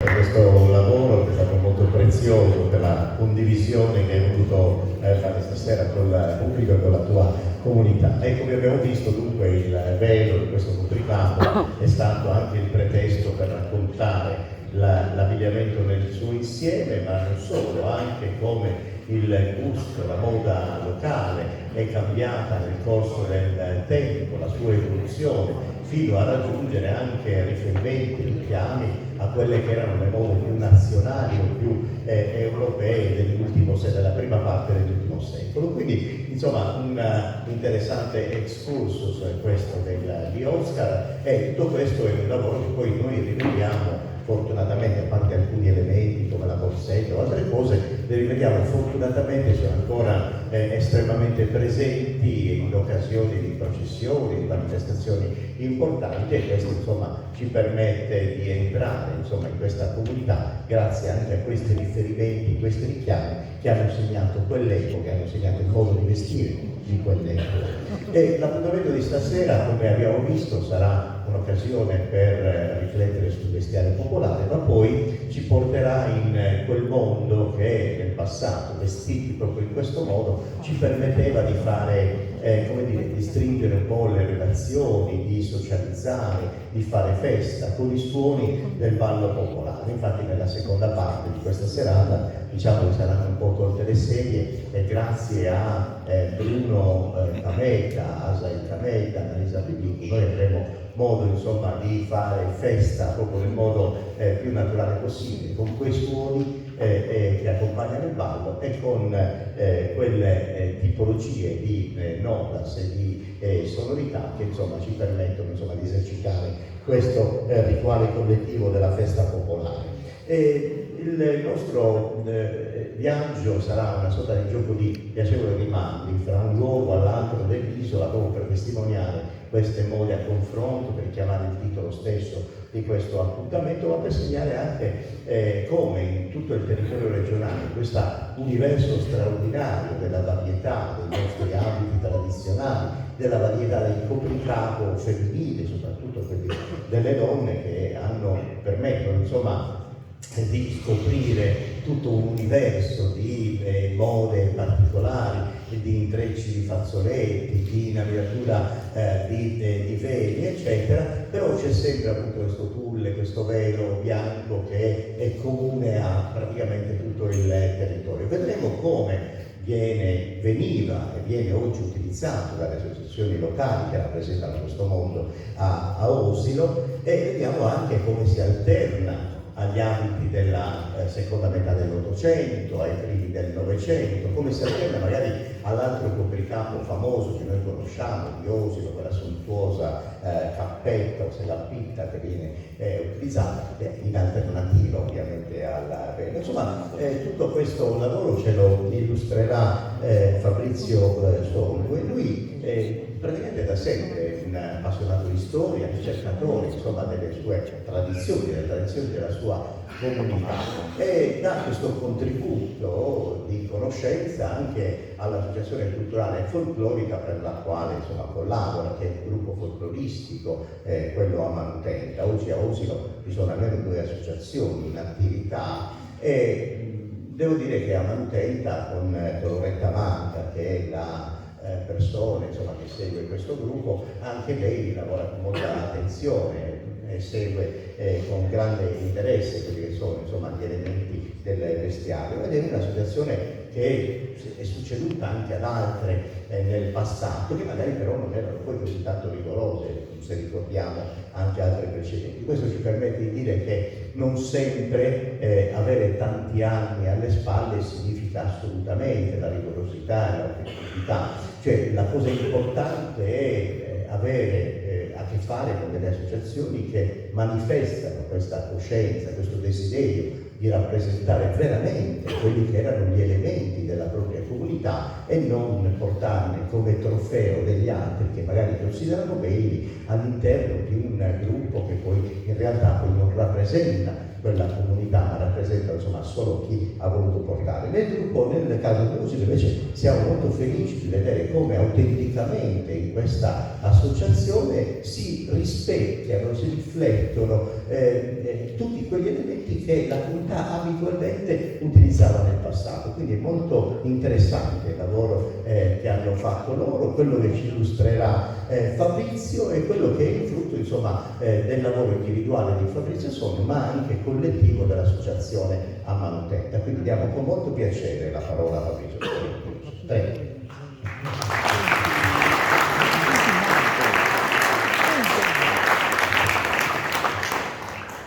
per questo lavoro che è stato molto prezioso, per la condivisione che hai voluto fare stasera con il pubblico e con la tua comunità. E come abbiamo visto, dunque, il velo di questo nutricato è stato anche il pretesto per raccontare l'abbigliamento nel suo insieme, ma non solo, anche come il gusto, la moda locale è cambiata nel corso del tempo, la sua evoluzione, fino a raggiungere anche riferimenti, richiami a quelle che erano le mode più nazionali o più europee della prima parte dell'ultimo secolo. Quindi, insomma, un interessante excursus questo di Oscar, e tutto questo è un lavoro che poi noi rivediamo fortunatamente, a parte alcuni elementi come la borsetta o altre cose, le rivediamo fortunatamente, sono ancora estremamente presenti in occasioni di processioni, di manifestazioni importanti, e questo insomma ci permette di entrare insomma in questa comunità grazie anche a questi riferimenti, questi richiami che hanno segnato quell'epoca, che hanno segnato il modo di vestire di quell'epoca. E l'appuntamento di stasera, come abbiamo visto, sarà un'occasione per riflettere sul vestiario popolare, ma poi ci porterà in quel mondo che nel passato, vestiti proprio in questo modo, ci permetteva di fare, come dire, di stringere un po' le relazioni, di socializzare, di fare festa con i suoni del ballo popolare. Infatti nella seconda parte di questa serata, diciamo che saranno un po' tolte le sedie, e grazie a Bruno Cameta, Asael Cameta, Annalisa Bibico, noi avremo modo insomma di fare festa proprio nel modo più naturale possibile, con quei suoni che accompagnano il ballo e con quelle tipologie di notas e di sonorità che insomma ci permettono insomma di esercitare questo rituale collettivo della festa popolare. Il nostro viaggio sarà una sorta di gioco di piacevoli rimandi fra un luogo all'altro dell'isola, proprio per testimoniare queste mode a confronto, per richiamare il titolo stesso di questo appuntamento, ma per segnare anche come in tutto il territorio regionale questo universo straordinario della varietà dei nostri abiti tradizionali, della varietà del copricapo femminile, soprattutto quelli delle donne, che permettono insomma di scoprire tutto un universo di mode particolari, di intrecci di fazzoletti, di inabbiatura di veli, eccetera, però c'è sempre appunto questo tulle, questo velo bianco che è comune a praticamente tutto il territorio. Vedremo come veniva e viene oggi utilizzato dalle associazioni locali che rappresentano questo mondo a Osilo, e vediamo anche come si alterna agli abiti della seconda metà dell'Ottocento, ai primi del Novecento, come si alterna magari all'altro copricapo famoso che noi conosciamo di Osilo, quella sontuosa cappetta o selappita che viene utilizzata in alternativa ovviamente alla vela. Insomma, tutto questo lavoro ce lo illustrerà Fabrizio Songo, e lui praticamente da sempre un appassionato di storia, ricercatore insomma delle sue tradizioni, delle tradizioni della sua comunità, e dà questo contributo di conoscenza anche all'Associazione Culturale e Folclorica, per la quale insomma collabora, che è un gruppo folcloristico, quello a Manutenta. Oggi a Osilo ci sono almeno 2 associazioni in attività, e devo dire che a Manutenta con Loretta Manca, che è la persona insomma, che segue questo gruppo, anche lei lavora con molta attenzione e segue con grande interesse quelli che sono insomma, gli elementi del vestiario, ed è un'associazione che è succeduta anche ad altre nel passato, che magari però non erano poi così tanto rigorose, se ricordiamo anche altre precedenti. Questo ci permette di dire che non sempre avere tanti anni alle spalle significa assolutamente la rigorosità e l'autenticità. Cioè la cosa importante è avere a che fare con delle associazioni che manifestano questa coscienza, questo desiderio di rappresentare veramente quelli che erano gli elementi della propria comunità, e non portarne come trofeo degli altri che magari considerano belli all'interno di un gruppo che poi in realtà poi non rappresenta quella comunità, ma rappresenta insomma solo chi ha voluto portare. Nel gruppo, nel caso di Osilo invece siamo molto felici di vedere come autenticamente in questa associazione si rispecchiano, si riflettono tutti quegli elementi che la comunità abitualmente utilizzava nel passato. Quindi è molto interessante il lavoro che hanno fatto loro, quello che ci illustrerà Fabrizio e quello che è il frutto, insomma, del lavoro individuale di Fabrizio Sogno, ma anche collettivo dell'associazione Ammanutenta. Quindi diamo con molto piacere la parola a Fabrizio Sogno. Prego.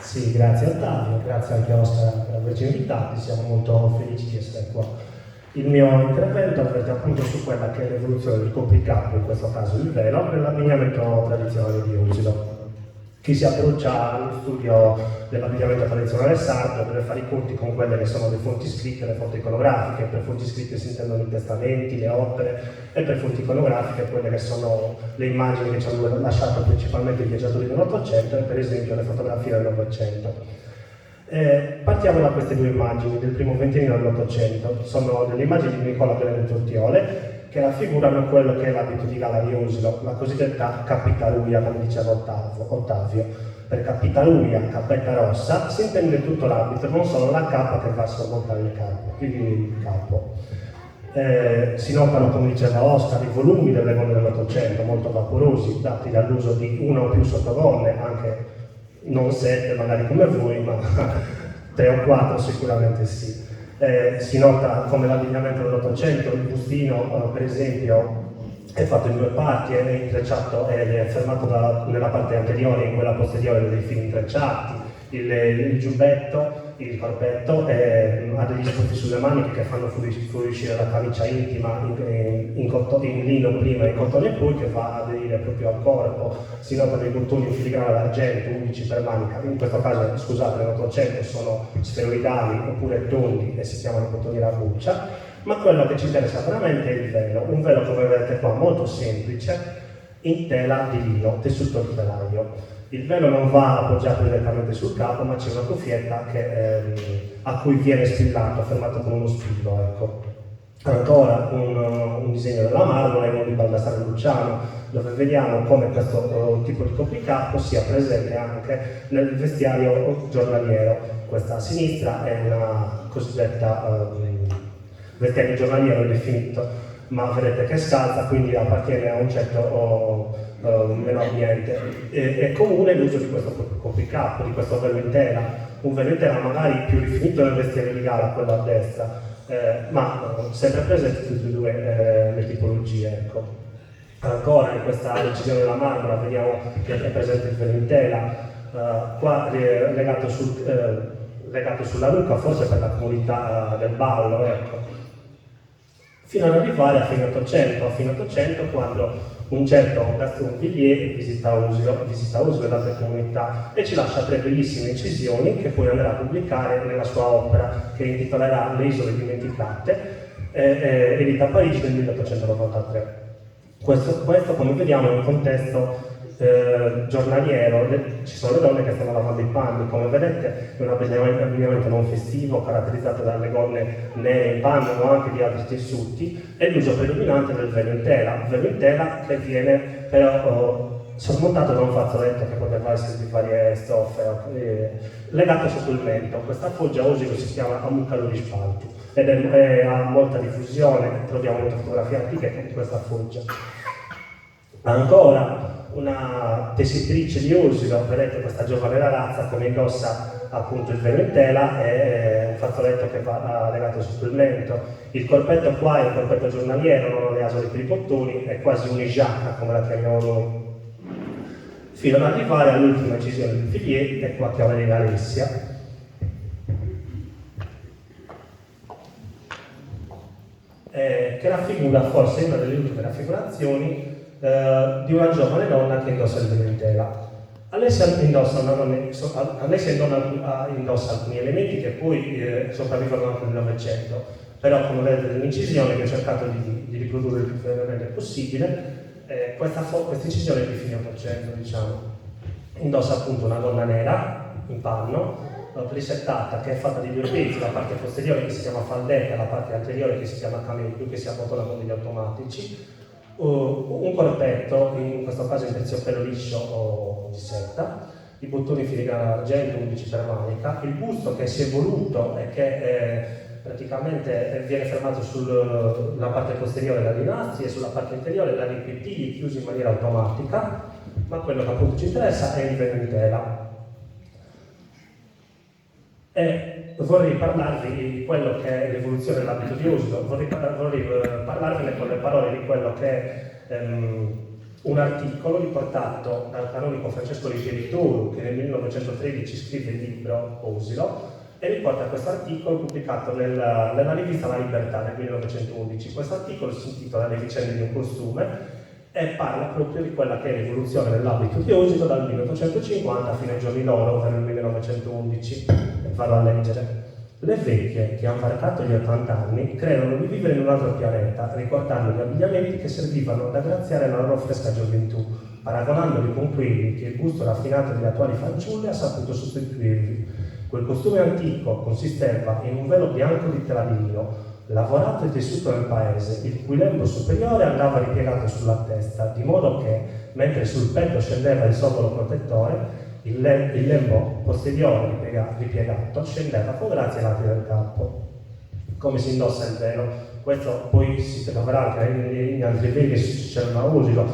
Sì, grazie Ottavio, grazie anche a Oscar per averci invitati, siamo molto felici di essere qua. Il mio intervento avverte appunto su quella che è l'evoluzione del copricapo, in questo caso il velo, nell'abbigliamento tradizionale di Usilo. Chi si approccia allo studio dell'abbigliamento tradizionale sardo deve fare i conti con quelle che sono le fonti scritte, le fonti iconografiche. Per fonti scritte si intendono i testamenti, le opere, e per fonti iconografiche quelle che sono le immagini che ci hanno lasciato principalmente i viaggiatori dell'Ottocento e per esempio le fotografie del Novecento. Partiamo da queste due immagini del primo ventennio dell'Ottocento. Sono delle immagini di Nicola Benedetto Ortiole che raffigurano quello che è l'abito di gala di Usilo, la cosiddetta capitaruia, come diceva Ottavio. Per capitaruia, cappetta rossa, si intende tutto l'abito, non solo la cappa che va a sormontare il capo. Si notano, come diceva Oscar, i volumi delle gonne dell'Ottocento, molto vaporosi, dati dall'uso di una o più sottogonne, anche non 7 magari come voi, ma 3 o 4 sicuramente sì. Si nota come l'abbigliamento dell'Ottocento, il bustino per esempio è fatto in 2 parti, è intrecciato, è fermato nella parte anteriore e in quella posteriore dei fili intrecciati, il giubbetto, il corpetto ha degli stoffi sulle maniche che fanno fuoriuscire la camicia intima in lino prima e in cotone poi, che va ad aderire proprio al corpo. Si nota dei bottoni in filigrana d'argento, 11 per manica, in questo caso scusate nell'800 sono sferoidali oppure tondi e si chiamano bottoni a buccia. Ma quello che ci interessa veramente è il velo, un velo come vedete qua molto semplice, in tela di lino, tessuto di telaio. Il velo non va appoggiato direttamente sul capo, ma c'è una cuffietta a cui viene spillato, fermato con uno spillo. Ecco. Ancora un disegno della Marmora in uno di Baldassare Luciano, dove vediamo come questo tipo di copricapo sia presente anche nel vestiario giornaliero. Questa a sinistra è una cosiddetta vestiario giornaliero definito, ma vedete che scalza, quindi appartiene a un certo meno ambiente. È comune l'uso di questo copricapo, di questo velo in tela, un velo in tela magari più rifinito nel vestiario di gala, quello a destra, ma sempre presente tutte e due le tipologie. Ecco. Ancora in questa incisione della Marmora vediamo che è presente il velo in tela, qua legato sulla nuca, forse per la comunità del ballo, ecco. Fino ad arrivare a fine Ottocento, quando un certo Gaston Villiers visita Usio e altre comunità e ci lascia 3 bellissime incisioni che poi andrà a pubblicare nella sua opera che intitolerà Le isole dimenticate, edita a Parigi nel 1893. Questo come vediamo in un contesto giornaliero, ci sono le donne che stanno lavando i panni, come vedete è un abbigliamento non festivo caratterizzato dalle gonne nere in panno o anche di altri tessuti, e l'uso predominante del velo in tela che viene però sormontato da un fazzoletto che poteva essere di varie stoffe, legato sotto il mento. Questa foggia oggi si chiama Amuccaluri Spalti ed ha molta diffusione, troviamo molte fotografie antiche di questa foggia. Ancora una tessitrice di Usio, vedete questa giovane ragazza come indossa appunto il velo in tela e un fazzoletto che va legato sotto il mento. Il corpetto qua è un corpetto giornaliero, non ho le asole per i bottoni, è quasi un'igiacca come la chiamiamo noi. Fino ad arrivare all'ultima incisione del Villiers, e qua chiama di Alessia. Che raffigura forse una delle ultime raffigurazioni di una giovane donna che indossa il velo in tela. Alessia indossa alcuni elementi che poi sopravvivono anche nel Novecento, però come vedete nell'incisione che ho cercato di riprodurre il più fedelmente possibile, questa incisione è di fine Ottocento, diciamo. Indossa appunto una donna nera in panno, risettata, che è fatta di 2 pezzi, la parte posteriore che si chiama faldetta, la parte anteriore che si chiama camello, che si abbotona con degli automatici, un corpetto, in questo caso in terziopelo liscio o di setta, i bottoni filigrana d'argento, 11 per manica, il busto che si è evoluto e che praticamente viene fermato sulla parte posteriore dagli nastri e sulla parte inferiore dagli pettigli chiusi in maniera automatica, ma quello che appunto ci interessa è il velo in tela. E vorrei parlarvi di quello che è l'evoluzione dell'abito di uso, vorrei parlarvene con le parole di quello che è un articolo riportato dal canonico Francesco di Pievituru, che nel 1913 scrive il libro Osilo, e riporta questo articolo pubblicato nella rivista La Libertà nel 1911. Questo articolo si intitola Le vicende di un costume e parla proprio di quella che è l'evoluzione dell'abito di Osilo dal 1850 fino ai giorni loro, ovvero il 1911. E vado a leggere. Le vecchie che hanno varcato gli 80 anni credono di vivere in un altro pianeta, ricordando gli abbigliamenti che servivano ad aggraziare la loro fresca gioventù, paragonandoli con quelli che il gusto raffinato delle attuali fanciulle ha saputo sostituirvi. Quel costume antico consisteva in un velo bianco di tela di lino, lavorato e tessuto nel paese, il cui lembo superiore andava ripiegato sulla testa, di modo che, mentre sul petto scendeva il sobolo protettore, il lembo posteriore ripiegato scendeva con grazia ai lati del capo. Come si indossa il velo? Questo poi si troverà anche in altri veli che succedono a Osilo.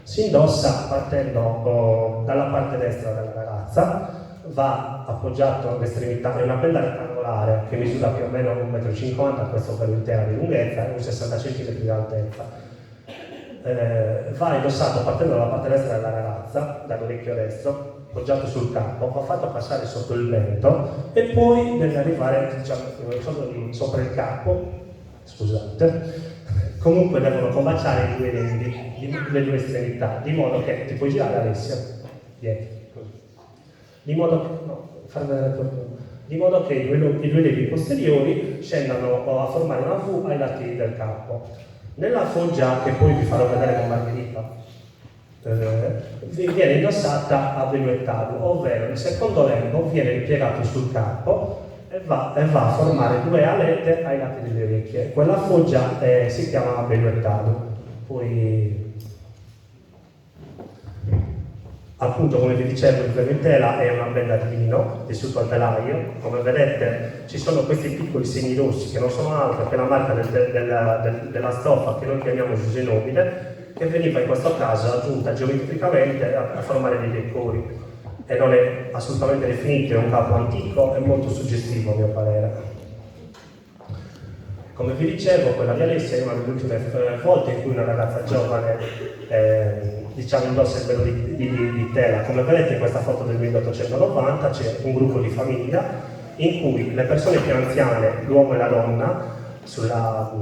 Si indossa partendo dalla parte destra della ragazza, va appoggiato all'estremità, è una bella rettangolare che misura più o meno 1,50 m, questo per intera di lunghezza e un 60 cm di altezza. Va indossato partendo dalla parte destra della ragazza, dall'orecchio destro, appoggiato sul capo, va fatto passare sotto il mento e poi deve arrivare, diciamo, sopra il capo, scusate. Comunque devono combaciare i due lembi, le due estremità, di modo che, ti puoi girare Alessia? Dietro. Di modo che i due lembi posteriori scendano a formare una V ai lati del capo. Nella foggia, che poi vi farò vedere con Margherita, viene indossata a veluettato, ovvero il secondo lembo viene ripiegato sul capo e va a formare due alette ai lati delle orecchie. Quella foggia si chiama veluettato. Poi appunto, come vi dicevo, il velo in tela è una benda di lino tessuto al telaio. Come vedete ci sono questi piccoli segni rossi che non sono altro che la marca della stoffa che noi chiamiamo Giuse Nobile, che veniva in questo caso aggiunta geometricamente a formare dei decori e non è assolutamente definito, è un capo antico e molto suggestivo a mio parere. Come vi dicevo, quella di Alessia è una delle ultime volte in cui una ragazza giovane diciamo indossa il velo di tela. Come vedete in questa foto del 1890 c'è un gruppo di famiglia in cui le persone più anziane, l'uomo e la donna, sulla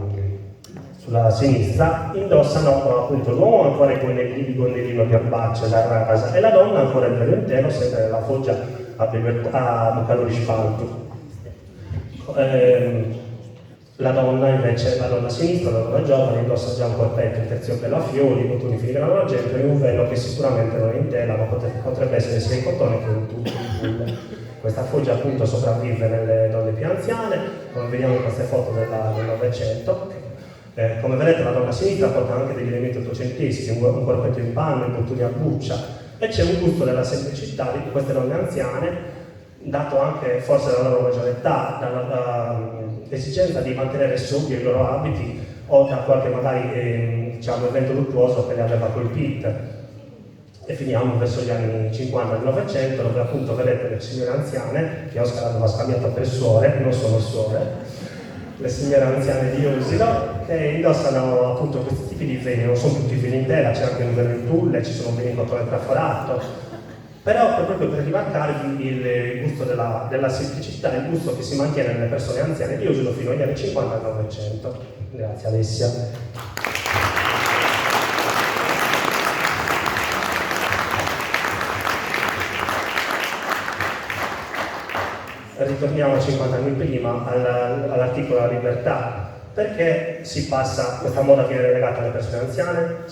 sinistra indossano appunto l'uomo ancora i gonnellino di abbaccio da rasa e la donna ancora il velo intero, sempre nella foggia a calore spalto. La donna invece, la donna a sinistra, la donna giovane, indossa già un corpetto in terziopelo a fiori, bottoni filigrana d'argento e un velo che sicuramente non è in tela, ma potrebbe essere sia in cotone che in tulle. Questa foggia appunto sopravvive nelle donne più anziane, come vediamo in queste foto del Novecento. Come vedete la donna a sinistra porta anche degli elementi ottocenteschi, un corpetto in panno, i bottoni a buccia, e c'è un gusto della semplicità di queste donne anziane, dato anche forse dalla loro maggiore età, dall'esigenza di mantenere sobri i loro abiti o da qualche magari diciamo, evento luttuoso che le aveva colpite. E finiamo verso gli anni 50 del Novecento, dove appunto vedete le signore anziane, che Oscar aveva scambiato per suore, non sono suore, le signore anziane di Osilo, che indossano appunto questi tipi di veli, non sono tutti veli in tela, c'è anche un velo in tulle, ci sono veli in cotone traforato, però proprio per rimarcarvi il gusto della semplicità, il gusto che si mantiene nelle persone anziane di Osilo fino agli anni 50 del Novecento. Grazie Alessia. Ritorniamo 50 anni prima all'articolo La Libertà. Perché questa moda viene legata alle persone anziane?